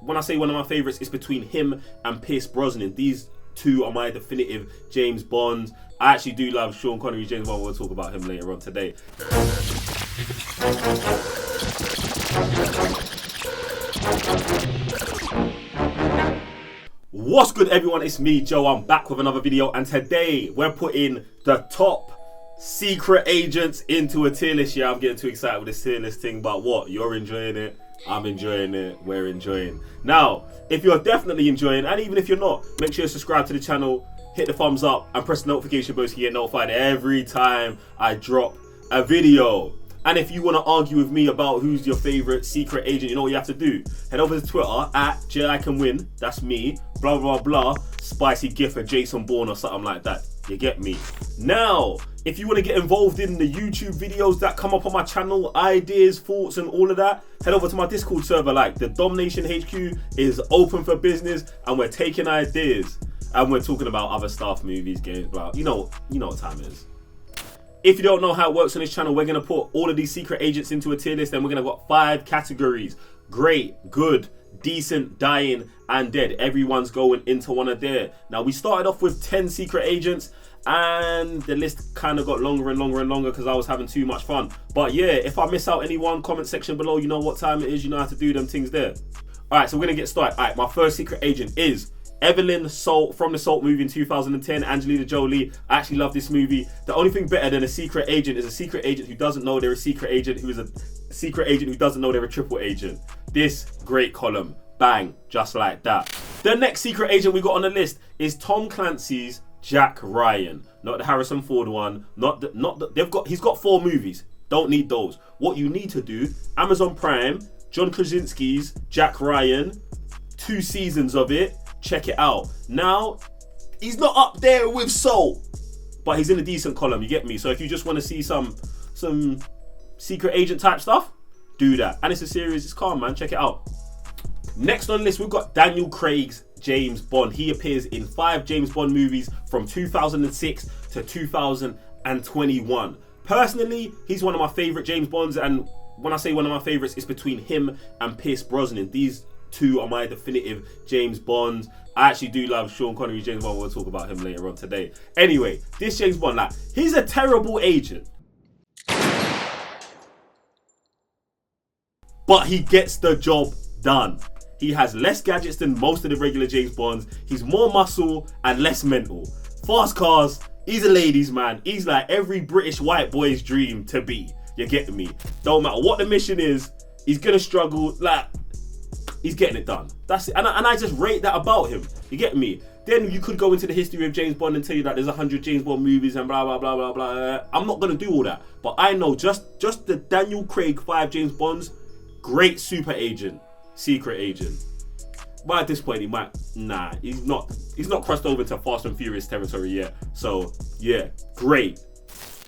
when I say one of my favorites, it's between him and Pierce Brosnan. These two are my definitive James Bonds. I actually do love Sean Connery's James Bond. We'll talk about him later on today. What's good, everyone? It's me, Joe. I'm back with another video, and today we're putting the top secret agents into a tier list. Yeah, I'm getting too excited with this tier list thing, but what? You're enjoying it, I'm enjoying it, we're enjoying. Now, if you're definitely enjoying, and even if you're not, make sure you subscribe to the channel, hit the thumbs up, and press the notification bell so you get notified every time I drop a video. And if you want to argue with me about who's your favorite secret agent, you know what you have to do. Head over to Twitter at JiCanWin, that's me, blah blah blah, spicy gif of Jason Bourne or something like that. You get me? Now, if you want to get involved in the YouTube videos that come up on my channel, ideas, thoughts, and all of that, head over to my Discord server. Like, the Domination HQ is open for business, and we're taking ideas, and we're talking about other stuff, movies, games, blah. You know what time it is. If you don't know how it works on this channel, we're going to put all of these secret agents into a tier list, and we're going to got 5 categories: great, good, decent, dying, and dead. Everyone's going into one of there. Now, we started off with 10 secret agents, and the list kind of got longer and longer and longer because I was having too much fun. But yeah, if I miss out anyone, comment section below. You know what time it is. You know how to do them things there. All right, so we're going to get started. All right, my first secret agent is Evelyn Salt from the Salt movie in 2010, Angelina Jolie. I actually love this movie. The only thing better than a secret agent is a secret agent who doesn't know they're a secret agent, who is a secret agent who doesn't know they're a triple agent. This great column. Bang, just like that. The next secret agent we got on the list is Tom Clancy's Jack Ryan. Not the Harrison Ford one. He's got 4 movies. Don't need those. What you need to do, Amazon Prime, John Krasinski's Jack Ryan, 2 seasons of it. Check it out. Now, he's not up there with Salt, but he's in a decent column, you get me? So if you just want to see some secret agent type stuff, do that. And it's a series, it's calm, man. Check it out. Next on the list, we've got Daniel Craig's James Bond. He appears in 5 James Bond movies from 2006 to 2021. Personally, he's one of my favorite James Bonds, and when I say one of my favorites, it's between him and Pierce Brosnan. These two are my definitive James Bonds. I actually do love Sean Connery's James Bond. We'll talk about him later on today. Anyway, this James Bond, like, he's a terrible agent, but he gets the job done. He has less gadgets than most of the regular James Bonds. He's more muscle and less mental. Fast cars. He's a ladies' man. He's like every British white boy's dream to be. You get me? Don't matter what the mission is, he's gonna struggle. Like, he's getting it done. That's it. And I just rate that about him. You get me? Then you could go into the history of James Bond and tell you that there's 100 James Bond movies and blah, blah, blah, blah, blah. I'm not going to do all that. But I know just the Daniel Craig 5 James Bonds, great super agent, secret agent. But at this point, he might, nah, he's not crossed over to Fast and Furious territory yet. So, yeah, great.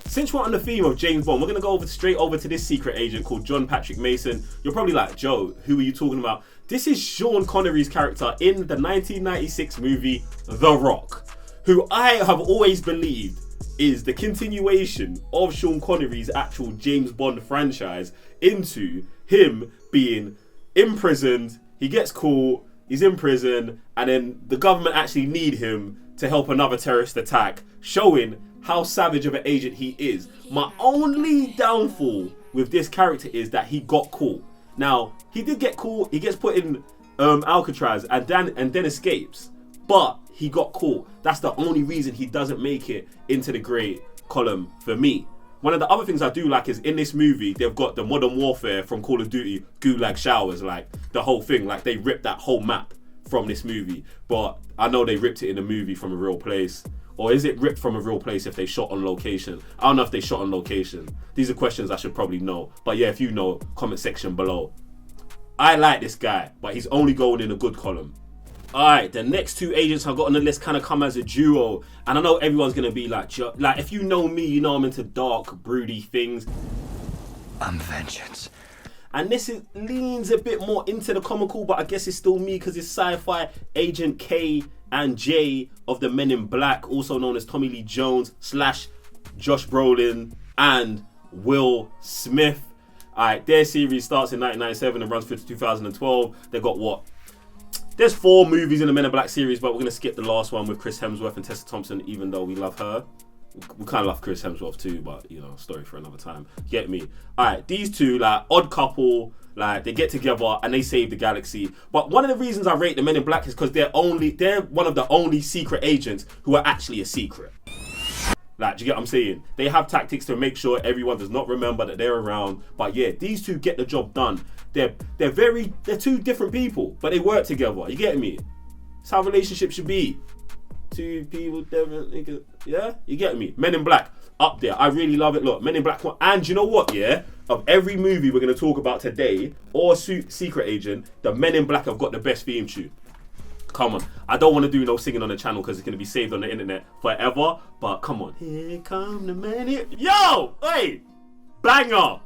Since we're on the theme of James Bond, we're going to go straight over to this secret agent called John Patrick Mason. You're probably like, Joe, who are you talking about? This is Sean Connery's character in the 1996 movie The Rock, who I have always believed is the continuation of Sean Connery's actual James Bond franchise into him being imprisoned. He gets caught, he's in prison, and then the government actually need him to help another terrorist attack, showing how savage of an agent he is. My only downfall with this character is that he got caught. Now, he did get caught, he gets put in Alcatraz and then escapes, but he got caught. That's the only reason he doesn't make it into the great column for me. One of the other things I do like is in this movie, they've got the Modern Warfare from Call of Duty Gulag showers, like the whole thing, like they ripped that whole map from this movie. But I know they ripped it in the movie from a real place. Or is it ripped from a real place if they shot on location? I don't know if they shot on location. These are questions I should probably know. But yeah, if you know, comment section below. I like this guy, but he's only going in a good column. Alright, the next 2 agents I got on the list kind of come as a duo. And I know everyone's going to be like, if you know me, you know I'm into dark, broody things. I'm vengeance. And this leans a bit more into the comical, but I guess it's still me because it's sci-fi. Agent K and J of the Men in Black, also known as Tommy Lee Jones / Josh Brolin and Will Smith. Alright, their series starts in 1997 and runs through to 2012. They got what? There's 4 movies in the Men in Black series, but we're going to skip the last one with Chris Hemsworth and Tessa Thompson, even though we love her. We kind of love Chris Hemsworth too, but, you know, story for another time. Get me? Alright, these two, like, odd couple, like, they get together and they save the galaxy. But one of the reasons I rate the Men in Black is because they're one of the only secret agents who are actually a secret. Like, do you get what I'm saying? They have tactics to make sure everyone does not remember that they're around. But yeah, these two get the job done. They're two different people, but they work together. You get me? That's how relationships should be. Two people, different, yeah? You get me? Men in Black, up there. I really love it. Look, Men in Black. And you know what, yeah? Of every movie we're going to talk about today, or Secret Agent, the Men in Black have got the best theme tune. Come on. I don't want to do no singing on the channel because it's going to be saved on the internet forever. But come on. Here come the men in... Yo! Hey! Banger!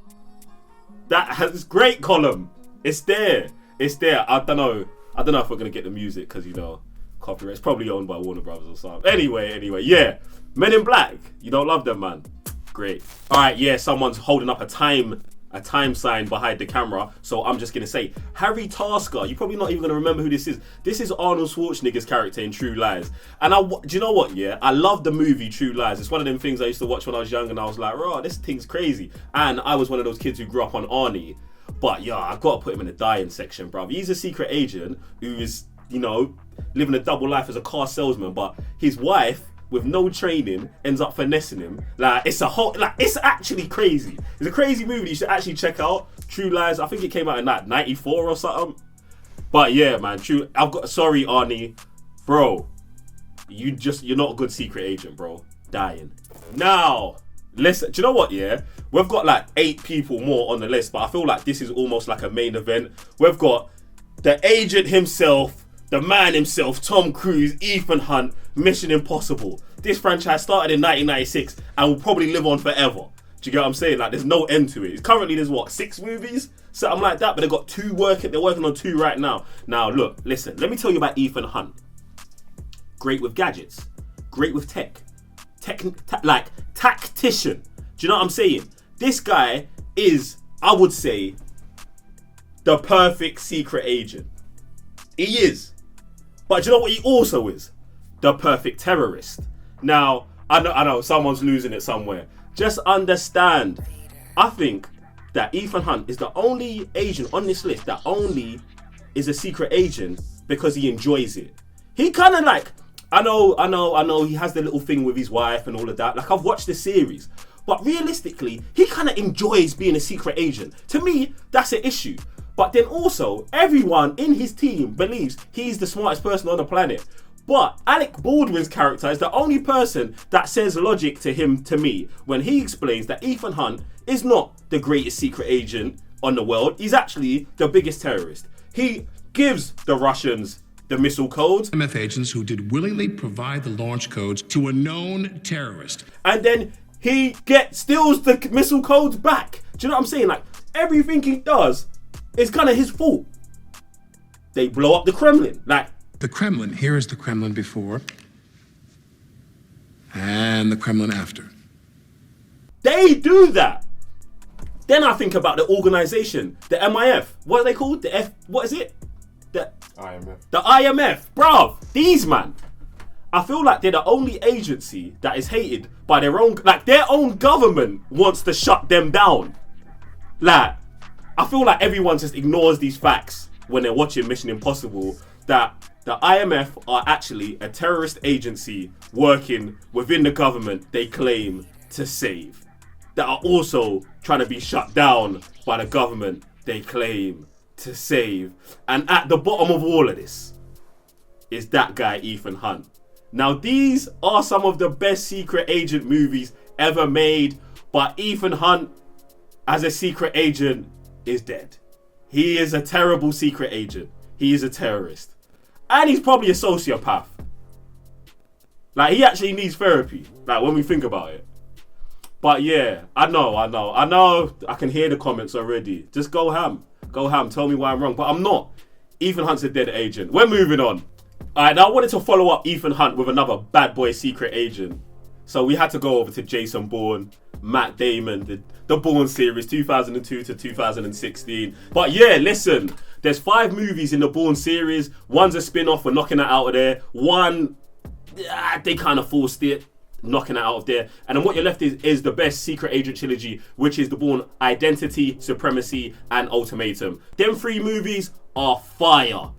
That has this great column. It's there. It's there. I don't know if we're going to get the music because, you know, copyright. It's probably owned by Warner Brothers or something. Anyway, yeah. Men in Black. You don't love them, man. Great. Alright, yeah, someone's holding up a time sign behind the camera, so I'm just gonna say Harry Tasker. You're probably not even gonna remember who this is. This is Arnold Schwarzenegger's character in True Lies. And do you know what? Yeah, I love the movie True Lies. It's one of them things I used to watch when I was young, and I was like, "Raw, this thing's crazy." And I was one of those kids who grew up on Arnie. But yeah, I've got to put him in the dying section, bro. He's a secret agent who is, you know, living a double life as a car salesman, but his wife, with no training, ends up finessing him. Like, it's actually crazy. It's a crazy movie you should actually check out. True Lies, I think it came out in like 94 or something. But yeah, man, sorry, Arnie. Bro, you're not a good secret agent, bro. Dying. Now, listen, do you know what, yeah? We've got like 8 people more on the list, but I feel like this is almost like a main event. We've got the agent himself, the man himself, Tom Cruise, Ethan Hunt, Mission Impossible. This franchise started in 1996 and will probably live on forever. Do you get what I'm saying? Like, there's no end to it. Currently, there's what, 6 movies? Something like that, but they've got 2 working. They're working on 2 right now. Now, look, listen, let me tell you about Ethan Hunt. Great with gadgets. Great with like, tactician. Do you know what I'm saying? This guy is, I would say, the perfect secret agent. He is. But do you know what he also is? The perfect terrorist. Now, I know, someone's losing it somewhere. Just understand, I think that Ethan Hunt is the only agent on this list that only is a secret agent because he enjoys it. He kind of like, I know, he has the little thing with his wife and all of that. Like, I've watched the series. But realistically, he kind of enjoys being a secret agent. To me, that's an issue. But then also, everyone in his team believes he's the smartest person on the planet. But Alec Baldwin's character is the only person that says logic to me when he explains that Ethan Hunt is not the greatest secret agent on the world. He's actually the biggest terrorist. He gives the Russians the missile codes. IMF agents who did willingly provide the launch codes to a known terrorist. And then he steals the missile codes back. Do you know what I'm saying? Like, everything he does is kind of his fault. They blow up the Kremlin. Like, the Kremlin, here is the Kremlin before and the Kremlin after. They do that. Then I think about the organization, the MIF. What are they called? What is it? The IMF. The IMF. Bruv, these man. I feel like they're the only agency that is hated by their own government wants to shut them down. Like, I feel like everyone just ignores these facts when they're watching Mission Impossible, that the IMF are actually a terrorist agency working within the government they claim to save, that are also trying to be shut down by the government they claim to save. And at the bottom of all of this is that guy, Ethan Hunt. Now, these are some of the best secret agent movies ever made, but Ethan Hunt as a secret agent is dead. He is a terrible secret agent. He is a terrorist. And he's probably a sociopath. Like, he actually needs therapy, like, when we think about it. But yeah, I know. I can hear the comments already. Just go ham. Tell me why I'm wrong. But I'm not. Ethan Hunt's a dead agent. We're moving on. Alright, now I wanted to follow up Ethan Hunt with another bad boy secret agent. So we had to go over to Jason Bourne, Matt Damon, the Bourne series, 2002 to 2016. But yeah, listen, There's 5 movies in the Bourne series. One's a spin-off, we're knocking that out of there. One, they kind of forced it, knocking it out of there. And then what you're left is the best secret agent trilogy, which is the Bourne Identity, Supremacy, and Ultimatum. Them 3 movies are fire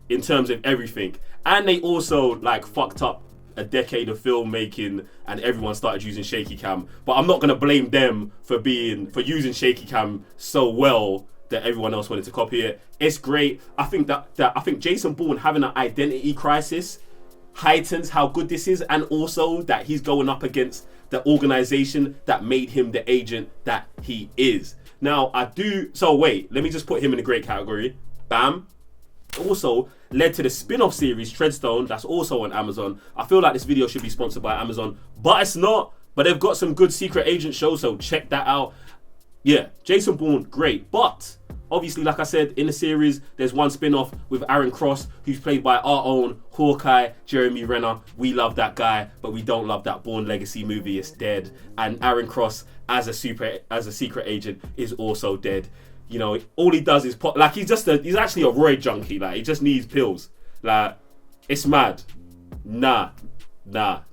in terms of everything. And they also like fucked up a decade of filmmaking, and everyone started using shaky cam. But I'm not gonna blame them for using shaky cam so well that everyone else wanted to copy it. It's great. I think I think Jason Bourne having an identity crisis heightens how good this is, and also that he's going up against the organization that made him the agent that he is. Now wait, let me just put him in a great category. Bam. Also led to the spin-off series Treadstone, that's also on Amazon. I feel like this video should be sponsored by Amazon, but it's not. But they've got some good secret agent shows, so check that out. Yeah, Jason Bourne, great. But obviously, like I said, in the series, there's one spin-off with Aaron Cross, who's played by our own Hawkeye, Jeremy Renner. We love that guy, but we don't love that Bourne Legacy movie. It's dead. And Aaron Cross, as a secret agent, is also dead. You know, all he does is he's actually a roid junkie. Like, he just needs pills. Like, it's mad. Nah,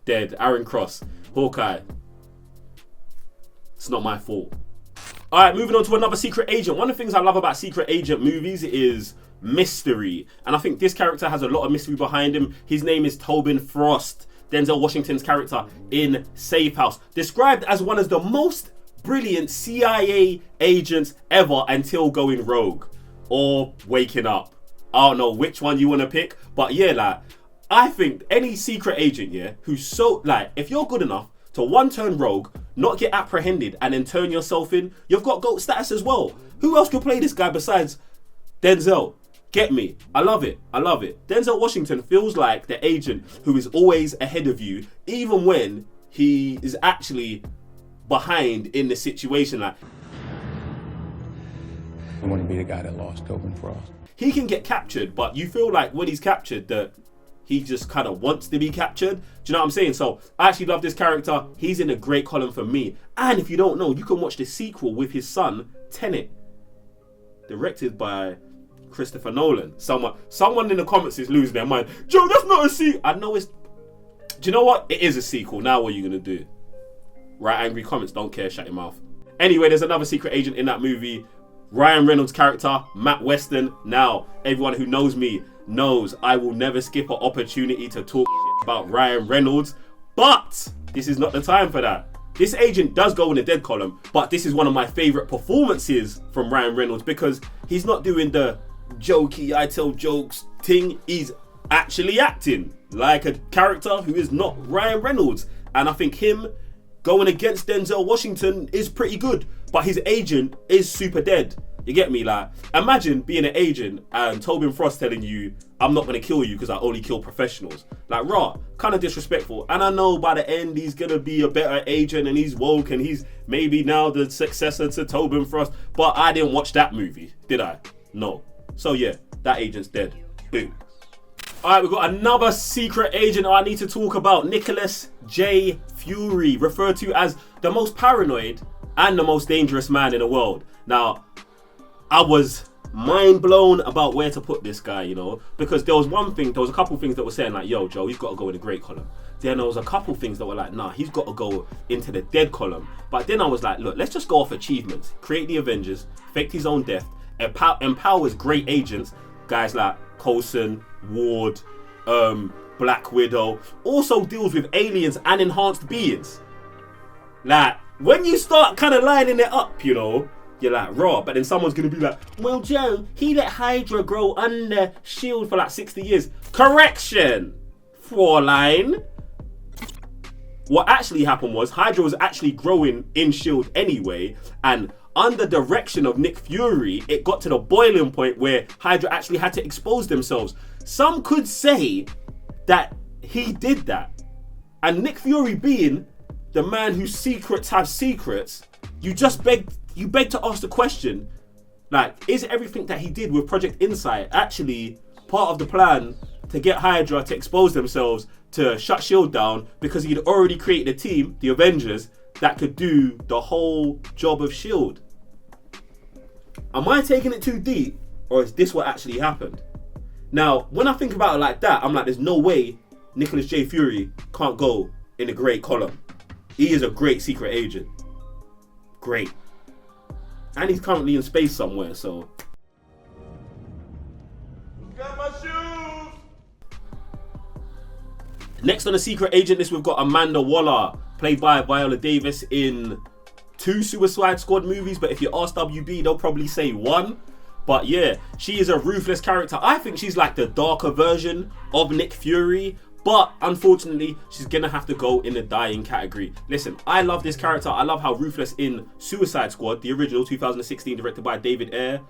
dead. Aaron Cross, Hawkeye. It's not my fault. Alright, moving on to another secret agent. One of the things I love about secret agent movies is mystery. And I think this character has a lot of mystery behind him. His name is Tobin Frost, Denzel Washington's character in Safe House. Described as one of the most brilliant CIA agents ever until going rogue or waking up. I don't know which one you want to pick, but yeah, like, I think any secret agent, yeah, who's so, like, if you're good enough to one turn rogue, not get apprehended, and then turn yourself in, you've got GOAT status as well. Who else could play this guy besides Denzel? Get me? I love it. Denzel Washington feels like the agent who is always ahead of you, even when he is actually behind in the situation. Like, I want to be the guy that lost Tobin Frost. He can get captured, but you feel like when he's captured that he just kind of wants to be captured. Do you know what I'm saying? So I actually love this character. He's in a great column for me. And if you don't know, you can watch the sequel with his son, Tenet, directed by Christopher Nolan. Someone in the comments is losing their mind. Joe, that's not a sequel. I know it's... Do you know what? It is a sequel. Now what are you going to do? Right, angry comments, don't care, shut your mouth. Anyway, there's another secret agent in that movie. Ryan Reynolds' character, Matt Weston. Now, everyone who knows me knows I will never skip an opportunity to talk about Ryan Reynolds. But this is not the time for that. This agent does go in the dead column, but this is one of my favorite performances from Ryan Reynolds because he's not doing the jokey, I tell jokes thing. He's actually acting like a character who is not Ryan Reynolds. And I think him going against Denzel Washington is pretty good, but his agent is super dead. You get me? Like, imagine being an agent and Tobin Frost telling you, I'm not going to kill you because I only kill professionals. Like, raw, kind of disrespectful. And I know by the end he's going to be a better agent and he's woke and he's maybe now the successor to Tobin Frost, but I didn't watch that movie, did I? No. So yeah, that agent's dead. Boom. Alright, we've got another secret agent I need to talk about. Nicholas J. Fury, referred to as the most paranoid and the most dangerous man in the world. Now, I was mind blown about where to put this guy, you know, because there was a couple things that were saying like, yo, Joe, he's got to go in the great column. Then there was a couple things that were like, nah, he's got to go into the dead column. But then I was like, look, let's just go off achievements. Create the Avengers, faked his own death, empowers great agents, guys like Coulson, Ward, Black Widow, also deals with aliens and enhanced beings. Like, when you start kind of lining it up, you know, you're like, raw, but then someone's going to be like, well, Joe, he let Hydra grow under S.H.I.E.L.D. for like 60 years. Correction, Fraulein. What actually happened was Hydra was actually growing in S.H.I.E.L.D. anyway, and under direction of Nick Fury, it got to the boiling point where Hydra actually had to expose themselves. Some could say that he did that. And Nick Fury being the man whose secrets have secrets, you beg to ask the question, like, is everything that he did with Project Insight actually part of the plan to get Hydra to expose themselves, to shut S.H.I.E.L.D. down, because he'd already created a team, the Avengers, that could do the whole job of S.H.I.E.L.D.? Am I taking it too deep? Or is this what actually happened? Now, when I think about it like that, I'm like, there's no way Nicholas J. Fury can't go in the great column. He is a great secret agent. Great. And he's currently in space somewhere, so. Got my shoes! Next on the secret agent list, we've got Amanda Waller, played by Viola Davis in 2 Suicide Squad movies, but if you ask WB, they'll probably say 1. But yeah, she is a ruthless character. I think she's like the darker version of Nick Fury, but unfortunately, she's gonna have to go in the dying category. Listen, I love this character. I love how ruthless in Suicide Squad, the original 2016, directed by David Ayer,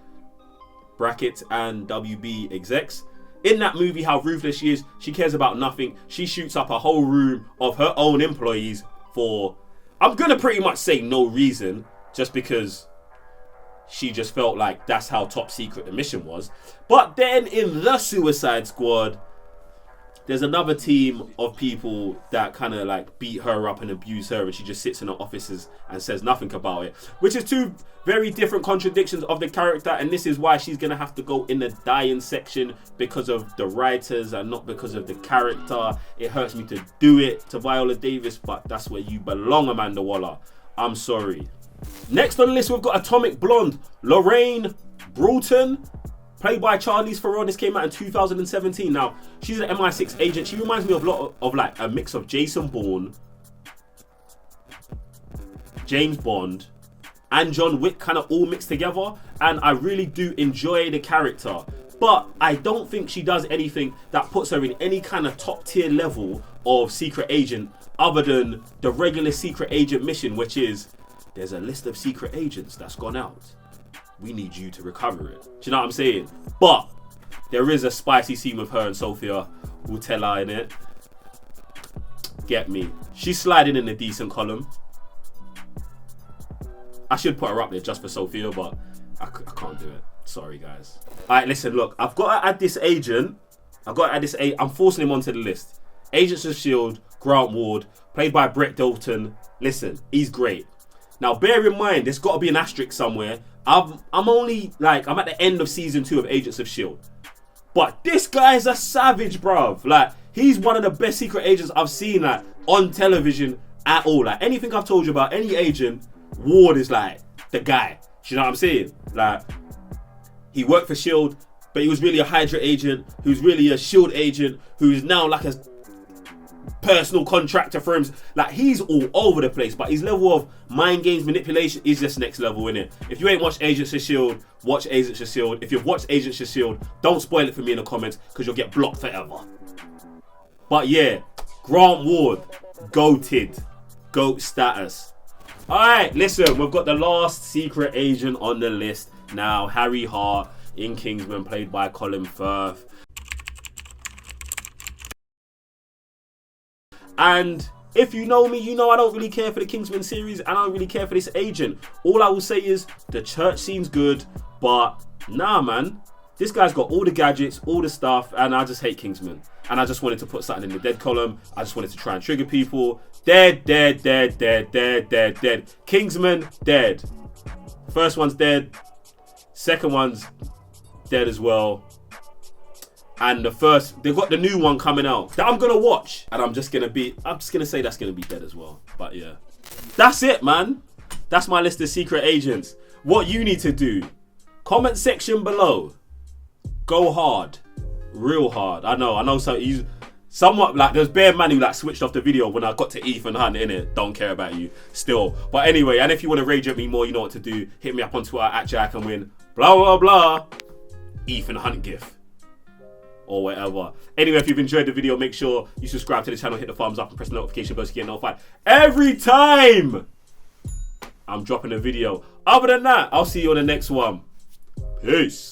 brackets and WB execs. In that movie, how ruthless she is. She cares about nothing. She shoots up a whole room of her own employees for, I'm gonna pretty much say no reason, just because she just felt like that's how top secret the mission was. But then in the Suicide Squad, there's another team of people that kind of like beat her up and abuse her, and she just sits in her offices and says nothing about it, which is 2 very different contradictions of the character. And this is why she's gonna have to go in the dying section, because of the writers and not because of the character. It hurts me to do it to Viola Davis, but that's where you belong, Amanda Waller. I'm sorry. Next on the list, we've got Atomic Blonde, Lorraine Broughton, played by Charlize Theron. This came out in 2017. Now, she's an MI6 agent. She reminds me of a lot of like a mix of Jason Bourne, James Bond, and John Wick, kind of all mixed together. And I really do enjoy the character. But I don't think she does anything that puts her in any kind of top tier level of secret agent other than the regular secret agent mission, which is, there's a list of secret agents that's gone out. We need you to recover it. Do you know what I'm saying? But there is a spicy scene with her and Sophia Boutella in it. Get me. She's sliding in a decent column. I should put her up there just for Sophia, but I can't do it. Sorry, guys. Alright, listen, look. I've got to add this agent. I'm forcing him onto the list. Agents of S.H.I.E.L.D., Grant Ward, played by Brett Dalton. Listen, he's great. Now, bear in mind, there's got to be an asterisk somewhere. I'm at the end of season 2 of Agents of S.H.I.E.L.D. But this guy is a savage, bruv. Like, he's one of the best secret agents I've seen, like, on television at all. Like, anything I've told you about any agent, Ward is like the guy. Do you know what I'm saying? Like, he worked for S.H.I.E.L.D., but he was really a Hydra agent, who's really a S.H.I.E.L.D. agent, who's now like a personal contractor for him. Like, he's all over the place, but his level of mind games manipulation is just next level, innit? If you ain't watched Agents of S.H.I.E.L.D., watch Agents of S.H.I.E.L.D. If you've watched Agents of S.H.I.E.L.D., don't spoil it for me in the comments, because you'll get blocked forever. But yeah, Grant Ward, goated, goat status. Alright, listen, we've got the last secret agent on the list now, Harry Hart in Kingsman, played by Colin Firth. And if you know me, you know I don't really care for the Kingsman series, and I don't really care for this agent. All I will say is the church seems good, but nah, man. This guy's got all the gadgets, all the stuff, and I just hate Kingsman. And I just wanted to put something in the dead column. I just wanted to try and trigger people. Dead, dead, dead, dead, dead, dead, dead. Kingsman, dead. First one's dead. Second one's dead as well. And they've got the new one coming out that I'm gonna watch, and I'm just gonna say that's gonna be dead as well. But yeah, that's it, man. That's my list of secret agents. What you need to do, comment section below. Go hard, real hard. I know. So you somewhat like there's bare man who like switched off the video when I got to Ethan Hunt in it. Don't care about you still. But anyway, and if you want to rage at me more, you know what to do. Hit me up on Twitter at JiCanWin. Blah blah blah. Ethan Hunt gif. Or whatever. Anyway, if you've enjoyed the video, make sure you subscribe to the channel, hit the thumbs up, and press the notification bell to get notified every time I'm dropping a video. Other than that, I'll see you on the next one. Peace.